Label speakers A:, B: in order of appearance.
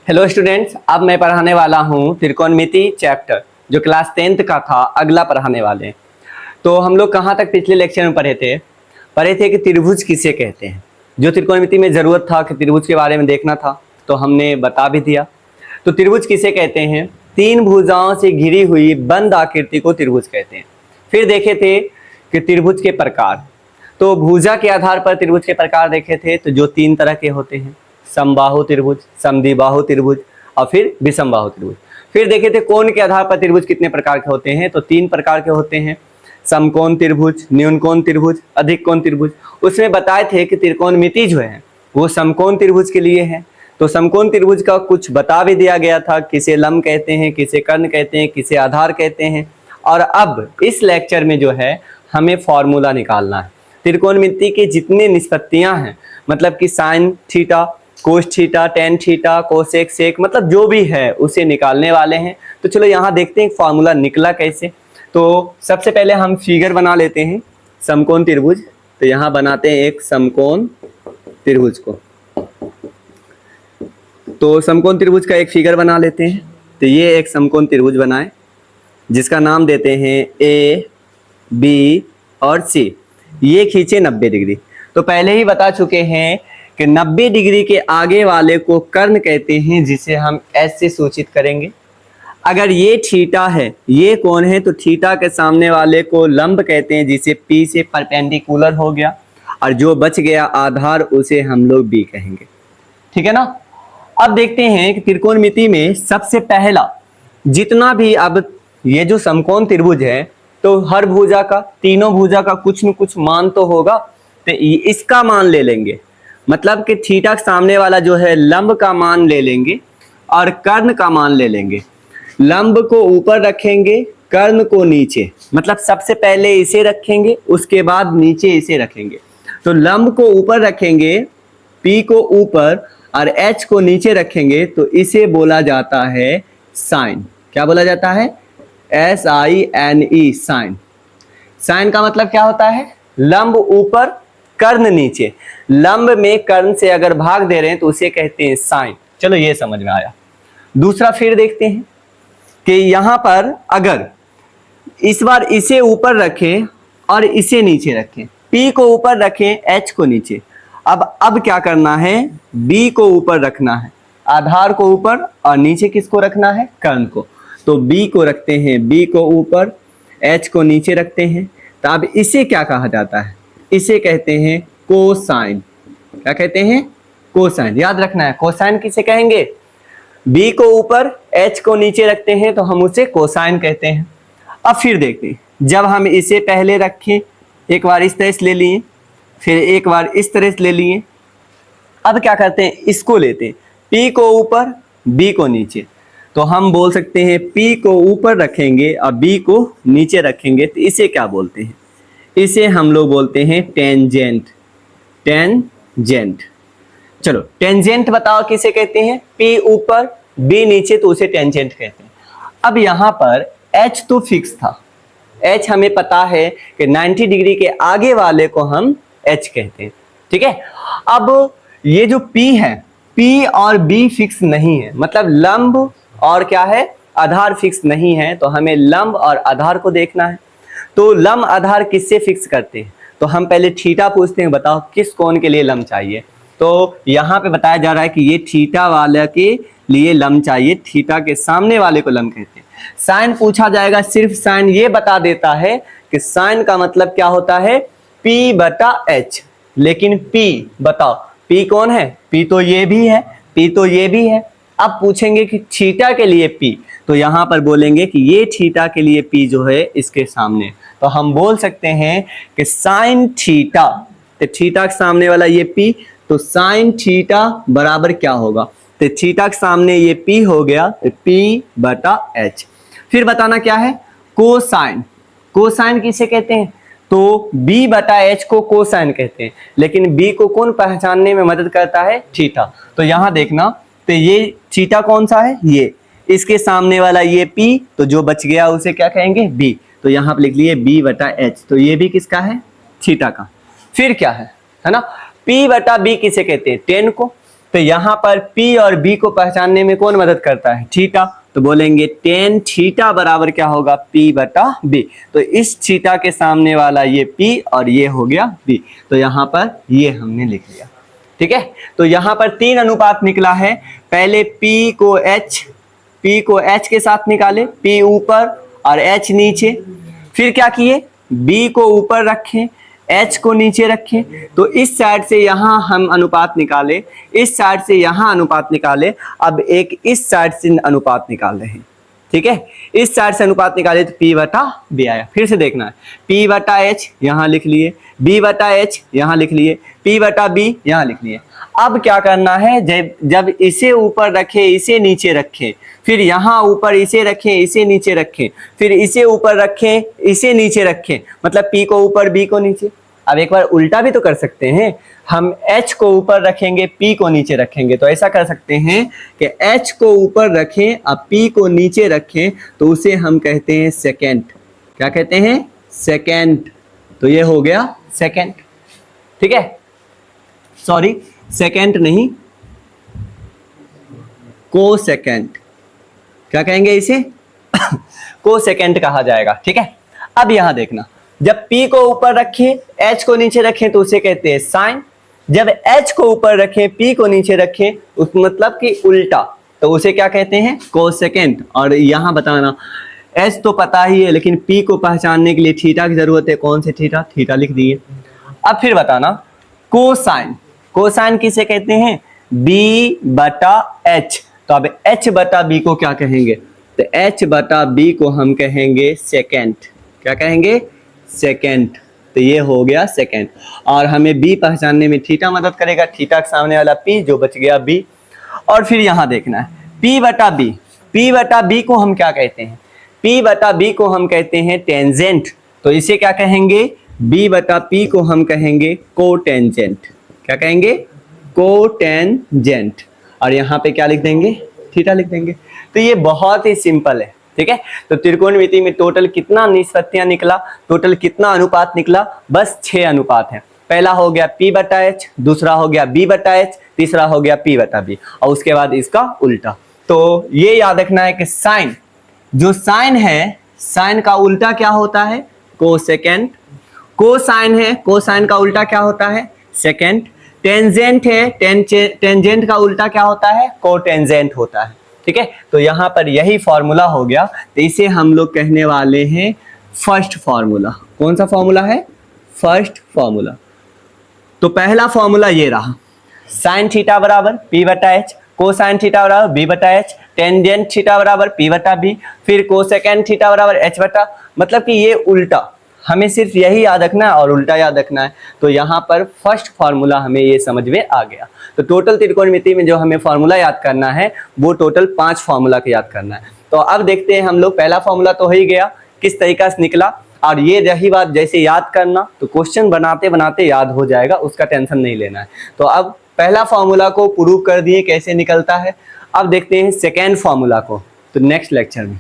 A: Hello students, अब मैं पढ़ाने वाला हूँ त्रिकोणमिति चैप्टर जो क्लास 10th का था। अगला पढ़ाने वाले हैं। तो हम लोग कहाँ तक पिछले लेक्चर में पढ़े थे कि त्रिभुज किसे कहते हैं। जो त्रिकोणमिति में ज़रूरत था कि त्रिभुज के बारे में देखना था तो हमने बता भी दिया। तो त्रिभुज किसे कहते हैं? तीन भुजाओं से घिरी हुई बंद आकृति को त्रिभुज कहते हैं। फिर देखे थे कि त्रिभुज के प्रकार, तो भुजा के आधार पर त्रिभुज के प्रकार देखे थे। तो जो तीन तरह के होते हैं, समबाहु त्रिभुज, समद्विबाहु त्रिभुज और फिर विषमबाहु त्रिभुज। फिर देखे थे कोण के आधार पर त्रिभुज कितने प्रकार के होते हैं। तो तीन प्रकार के होते हैं, समकोण त्रिभुज, न्यून कोण त्रिभुज, अधिक कोण त्रिभुज। उसमें बताए थे कि त्रिकोणमिति जो है वो समकोण त्रिभुज के लिए है। तो समकोण त्रिभुज का कुछ बता भी दिया गया था, किसे लंब कहते हैं, किसे कर्ण कहते हैं, किसे आधार कहते हैं। और अब इस लेक्चर में जो है हमें फॉर्मूला निकालना है। त्रिकोणमिति के जितने निष्पत्तियां हैं, मतलब कि sine theta, cos theta, tan theta, cosec sec, मतलब जो भी है उसे निकालने वाले हैं। तो चलो यहाँ देखते हैं फॉर्मूला निकला कैसे। तो सबसे पहले हम फिगर बना लेते हैं समकोण त्रिभुज। तो यहाँ बनाते हैं एक समकोण त्रिभुज को। तो समकोण त्रिभुज का एक फिगर बना लेते हैं। तो ये एक समकोण त्रिभुज बनाए जिसका नाम देते हैं ए, बी और सी। ये खींचे 90 डिग्री। तो पहले ही बता चुके हैं कि 90 डिग्री के आगे वाले को कर्ण कहते हैं, जिसे हम एस से सूचित करेंगे। अगर ये थीटा है, ये कोण है, तो थीटा के सामने वाले को लंब कहते हैं, जिसे पी से परपेंडिकुलर हो गया। और जो बच गया आधार उसे हम लोग बी कहेंगे। ठीक है ना। अब देखते हैं कि त्रिकोणमिति में सबसे पहला जितना भी, अब ये जो समकोण त्रिभुज है तो हर भुजा का, तीनों भुजा का कुछ न कुछ मान तो होगा। तो इसका मान ले लेंगे, मतलब कि थीटा के सामने वाला जो है लंब का मान ले लेंगे और कर्ण का मान ले लेंगे। लंब को ऊपर रखेंगे, कर्ण को नीचे, मतलब सबसे पहले इसे रखेंगे, उसके बाद नीचे इसे रखेंगे। तो लंब को ऊपर रखेंगे, P को ऊपर और H को नीचे रखेंगे, तो इसे बोला जाता है साइन। क्या बोला जाता है? SINE, sign. साइन का मतलब क्या होता है? लंब ऊपर, कर्ण नीचे। लंब में कर्ण से अगर भाग दे रहे हैं तो उसे कहते हैं साइन। चलो ये समझ में आया। दूसरा फिर देखते हैं कि यहां पर अगर इस बार इसे ऊपर रखें और इसे नीचे रखें, P को ऊपर रखें, H को नीचे। अब क्या करना है? B को ऊपर रखना है, आधार को ऊपर, और नीचे किसको रखना है? कर्ण को। तो B को रखते हैं, B को ऊपर, H को नीचे रखते हैं। तो अब इसे क्या कहा जाता है? इसे कहते हैं कोसाइन। क्या कहते हैं? कोसाइन। याद रखना है, कोसाइन किसे कहेंगे? B को ऊपर, H को नीचे रखते हैं तो हम उसे कोसाइन कहते हैं। अब फिर देखते हैं, जब हम इसे पहले रखें, एक बार इस तरह से ले लिए, फिर एक बार इस तरह से ले लिए। अब क्या करते हैं? इसको लेते हैं, P को ऊपर, B को नीचे। तो हम बोल सकते हैं P को ऊपर रखेंगे और B को नीचे रखेंगे, तो इसे क्या बोलते हैं? इसे हम लोग बोलते हैं टेंजेंट। टेंजेंट। चलो टेंजेंट बताओ किसे कहते हैं? P ऊपर, B नीचे, तो उसे टेंजेंट कहते हैं। अब यहां पर H तो फिक्स था, H हमें पता है कि 90 डिग्री के आगे वाले को हम H कहते हैं। ठीक है। अब ये जो P है, P और B फिक्स नहीं है, मतलब लंब और क्या है? आधार फिक्स नहीं है। तो हमें लंब और आधार को देखना है। तो लंब आधार किससे फिक्स करते हैं? तो हम पहले थीटा पूछते हैं, बताओ किस कोण के लिए लंब चाहिए। तो यहाँ पे बताया जा रहा है कि ये थीटा वाले के लिए लंब चाहिए, थीटा के सामने वाले को लंब कहते हैं। साइन पूछा जाएगा, सिर्फ साइन ये बता देता है कि साइन का मतलब क्या होता है? P/H। लेकिन P बताओ, P कौन है? P तो ये भी है, P तो ये भी है। अब पूछेंगे कि थीटा के लिए P, तो यहां पर बोलेंगे कि ये थीटा के लिए P जो है इसके सामने। तो हम बोल सकते हैं कि साइन थीटा, तो थीटा के सामने वाला ये P, तो साइन थीटा बराबर क्या होगा? तो थीटा के सामने ये P हो गया, तो P/H। फिर बताना क्या है? कोसाइन। कोसाइन किसे कहते हैं? तो B/H को कोसाइन कहते हैं। लेकिन B को कौन पहचानने में मदद करता है? थीटा। तो यहां देखना, तो ये थीटा कौन सा है? ये। इसके सामने वाला ये P, तो जो बच गया उसे क्या कहेंगे? B। तो यहाँ पे लिख लिए B/H। तो ये भी किसका है? थीटा का। फिर क्या है ना? P/B किसे कहते हैं? टेन को। तो यहाँ पर P और B को पहचानने में कौन मदद करता है? थीटा। तो बोलेंगे टेन थीटा बराबर क्या होगा? P बटा B। तो इस थीटा के सामने वाला ये P और ये हो गया B। तो यहाँ पर ये हमने लिख लिया। ठीक है, तो यहाँ पर 3 अनुपात निकला है। पहले P को H के साथ निकाले, P ऊपर और H नीचे। फिर क्या किए? B को ऊपर रखें, H को नीचे रखें। तो इस साइड से यहाँ हम अनुपात निकाले, इस साइड से यहाँ अनुपात निकाले। अब एक इस साइड से अनुपात निकाल रहे हैं। ठीक है, इस साइड से अनुपात निकाले तो P बटा B आया। फिर से देखना है, P बटा H यहाँ लिख लिए, B बटा H यहाँ लिख लिए, P बटा B यहाँ लिख लिए। अब क्या करना है? जब इसे ऊपर रखें, इसे नीचे रखें, फिर यहाँ ऊपर इसे रखें, इसे नीचे रखें, फिर इसे ऊपर रखें, इसे नीचे रखें, मतलब P को ऊपर B को नीचे। अब एक बार उल्टा भी तो कर सकते हैं, हम H को ऊपर रखेंगे, P को नीचे रखेंगे। तो ऐसा कर सकते हैं कि H को ऊपर रखें अब P को नीचे रखें, तो उसे हम कहते हैं सेकेंड। क्या कहते हैं? सेकेंड। तो ये हो गया सेकेंड। ठीक है, सॉरी सेकेंड नहीं, को सेकेंड। क्या कहेंगे इसे? को सेकेंड कहा जाएगा। ठीक है, अब यहां देखना, जब P को ऊपर रखें, H को नीचे रखें तो उसे कहते हैं साइन। जब H को ऊपर रखें, P को नीचे रखें, उस मतलब कि उल्टा, तो उसे क्या कहते हैं? कोसेकेंट। और यहां बताना, H तो पता ही है, लेकिन P को पहचानने के लिए थीटा की जरूरत है। कौन से थीटा? थीटा लिख दिए। अब फिर बताना, कोसाइन। कोसाइन किसे कहते हैं? B बटा H। तो अब H बटा B को क्या कहेंगे? तो H बटा B को हम कहेंगे सेकेंड। क्या कहेंगे? सेकेंड। तो ये हो गया सेकेंड। और हमें B पहचानने में थीटा मदद करेगा, थीटा के सामने वाला P, जो बच गया B। और फिर यहां देखना है, P बटा B। P बटा B को हम क्या कहते हैं? P बटा B को हम कहते हैं टेंजेंट। तो इसे क्या कहेंगे? B बटा P को हम कहेंगे कोटेंजेंट। क्या कहेंगे? कोटेंजेंट। और यहाँ पे क्या लिख देंगे? थीटा लिख देंगे। तो ये बहुत ही सिंपल है। ठीक है, तो त्रिकोणमिति में टोटल कितना निष्पत्तियां निकला, टोटल कितना अनुपात निकला? बस 6 अनुपात है। पहला हो गया P बटा H, दूसरा हो गया B बटा H, तीसरा हो गया P बटा B, और उसके बाद इसका उल्टा। तो ये याद रखना है कि साइन, जो साइन है, साइन का उल्टा क्या होता है? कोसेकेंट। कोसाइन है, कोसाइन का उल्टा क्या होता है? सेकेंड। टेंजेंट है, टेंजेंट का उल्टा क्या होता है? कोटेंजेंट होता है। ठीक है, तो यहां पर यही फॉर्मूला हो गया। तो इसे हम लोग कहने वाले हैं फर्स्ट फॉर्मूला। कौन सा फॉर्मूला है? First formula. तो पहला फॉर्मूला ये रहा, साइन थीटा बराबर P बटा H, कोसाइन थीटा बराबर B बटा H, टेंजेंट थीटा बराबर P बटा B, फिर कोसेकेंट थीटा बराबर H बटा, मतलब कि ये उल्टा। हमें सिर्फ यही याद रखना है और उल्टा याद रखना है। तो यहाँ पर फर्स्ट फॉर्मूला हमें ये समझ में आ गया। तो टोटल त्रिकोणमिति में जो हमें फॉर्मूला याद करना है, वो टोटल 5 फॉर्मूला के याद करना है। तो अब देखते हैं हम लोग, पहला फॉर्मूला तो हो ही गया, किस तरीका से निकला। और ये रही बात जैसे याद करना, तो क्वेश्चन बनाते बनाते याद हो जाएगा, उसका टेंशन नहीं लेना है। तो अब पहला फॉर्मूला को प्रूव कर दिए कैसे निकलता है। अब देखते हैं सेकेंड फॉर्मूला को, तो नेक्स्ट लेक्चर में।